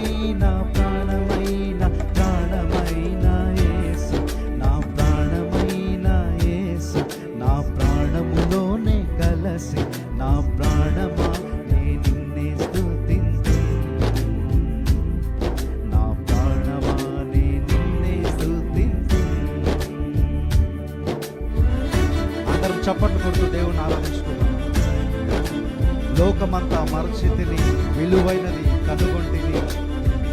ప్రాణమైన ప్రాణమైన ప్రాణమైన యేసు, నా ప్రాణమైన యేసు, నా ప్రాణములోనే కలసి నా ప్రాణమా నే నిన్నే స్తుతింతు, నా ప్రాణమా నే నిన్నే స్తుతింతు. అందరం చప్పట్లు కొడుతూ దేవుని ఆరాధించుకుందాం. లోకమంతా మరచితిని, విలువైనది కనుగొంటిని,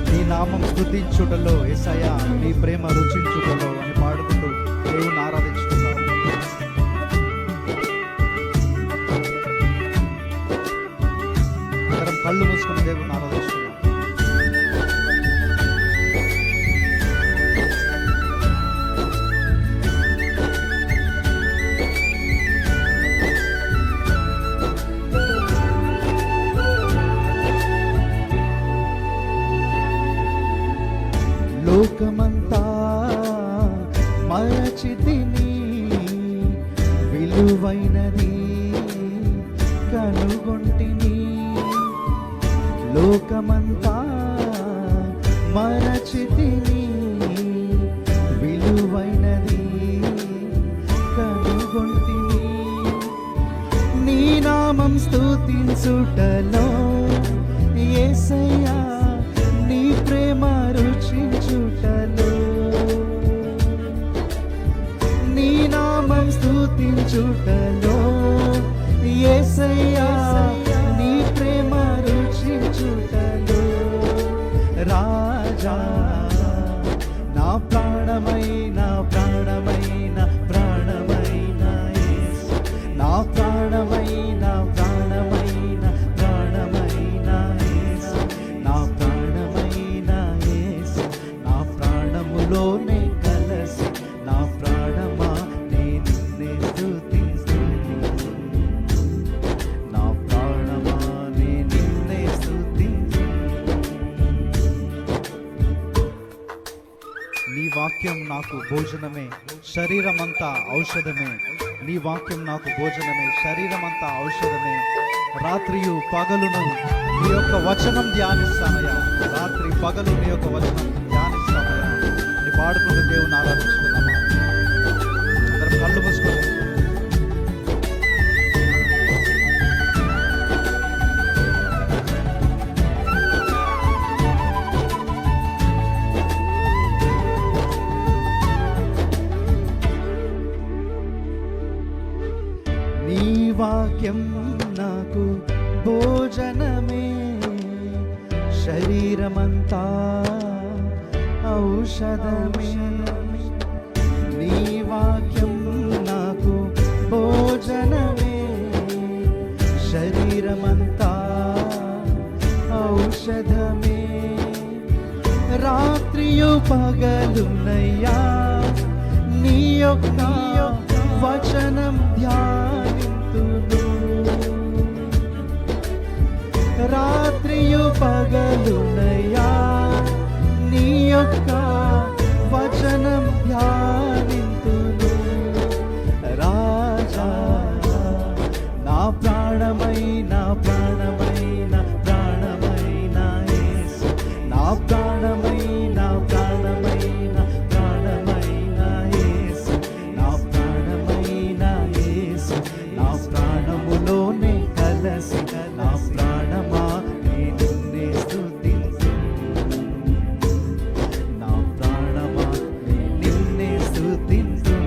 నీ నామం స్తుతించుటలో యేసయ్యా, నీ ప్రేమ రుచించుటలో అని పాడుకుంటూ దేవుని ఆరాధించుకుందాం. అందరం కళ్ళు మూసుకుని దేవుని ఆరాధించుకుందాం. లోకమంతా మరచితిని, విలువైనది కనుగొంటిని. లోకమంతా మరచితిని, విలువైనది కనుగొంటిని. నీ నామం స్తుతించుటలో యేసయ్యా, నీ ప్రేమ రుచించుటలో, నీ నామం స్తుతించుటలో యేసయ్యా, నీ ప్రేమ రుచించుటలో. రాజా నా ప్రాణమైన ప్రాణమైన ప్రాణమైన యేసు, నా ప్రాణమైన ప్రాణమైన ప్రాణమైన యేసు, నా ప్రాణమైన యేసు, నా ప్రాణములోనే కలసి నా ప్రాణమా నే నిన్నే స్తుతింతు, నా ప్రాణమా నే నిన్నే స్తుతింతు. నీ వాక్యం నాకు భోజనమే, శరీరమంతా ఔషధమే. నీ వాక్యం నాకు భోజనమే, శరీరమంతా ఔషధమే. రాత్రియు పగలును నీ యొక్క వచనం ధ్యానిస్తానయ్యా, రాత్రి పగలు నీ యొక్క వచనం ధ్యానిస్తానయ్యా అని పాడుకుంటూ దేవుని ఆరాధించుకున్నాను. అందరం కళ్ళు మూసుకోండి. నీ వాక్యం నాకు భోజనమే, శరీరమంతా ఔషధమే. నీ వాక్యం నాకు భోజనమే, శరీరమంతా ఔషధమే. రాత్రియు పగలునయ్యా నీ యొక్క వచనం ధ్యానింతును, రాత్రియు పగలునయ్యా నీ యొక్క వచనం ధ్యానింతును. రాజా నా ప్రాణమైన ప్రాణమైన ప్రాణమైన యేసు, నా ప్రాణమైన ప్రాణమైన ప్రాణమైన యేసు, నా ప్రాణమైన యేసు, నా ప్రాణములోనే కలసి నా ప్రాణమా నే నిన్నే స్తుతింతు, నా ప్రాణమా నే నిన్నే స్తుతింతు.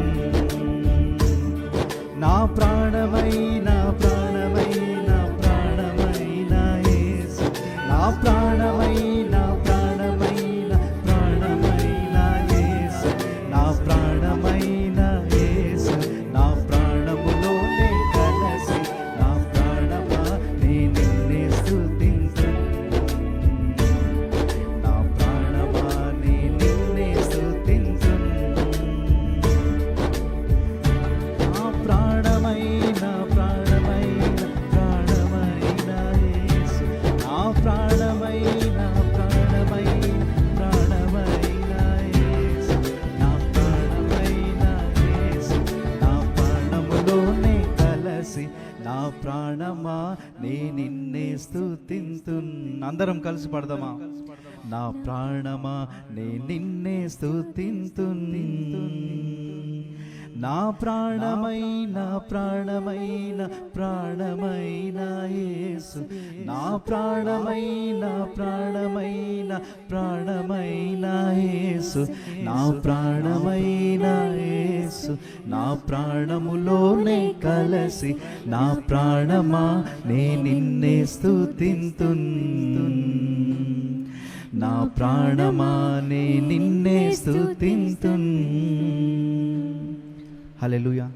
నా ప్రాణమైన ప్రాణమైన ప్రాణమైన యేసు, నా ప్రాణమైన ప్రాణమైన ప్రాణమైన యేసు, నా ప్రాణమైన యేసు, నా ప్రాణములోనే కలసి నా ప్రాణమా నే నిన్నే స్తుతింతు, నా ప్రాణమా నే నిన్నే స్తుతింతు. నా ప్రాణమైన ప్రాణమైన ప్రాణమైన యేసు, నా ప్రాణమైన ప్రాణమైన ప్రాణమైన యేసు, నా ప్రాణమైన యేసు, నా ప్రాణములోనే కలసి నా ప్రాణమా నే నిన్నే స్తుతింతున్. అందరం కలిసి పడదామా? నా ప్రాణమా నే నిన్నే స్తుతింతున్ నా ప్రాణమైన ప్రాణమైన ప్రాణమైన యేసు నా ప్రాణమైన ప్రాణమైన ప్రాణమైన యేసు నా ప్రాణమైన యేసు నా ప్రాణములోనే కలసి నా ప్రాణమా నే నిన్నే స్తుతింతున్ నా ప్రాణమా నే నిన్నే స్తుతింతున్ హల్లెలూయా.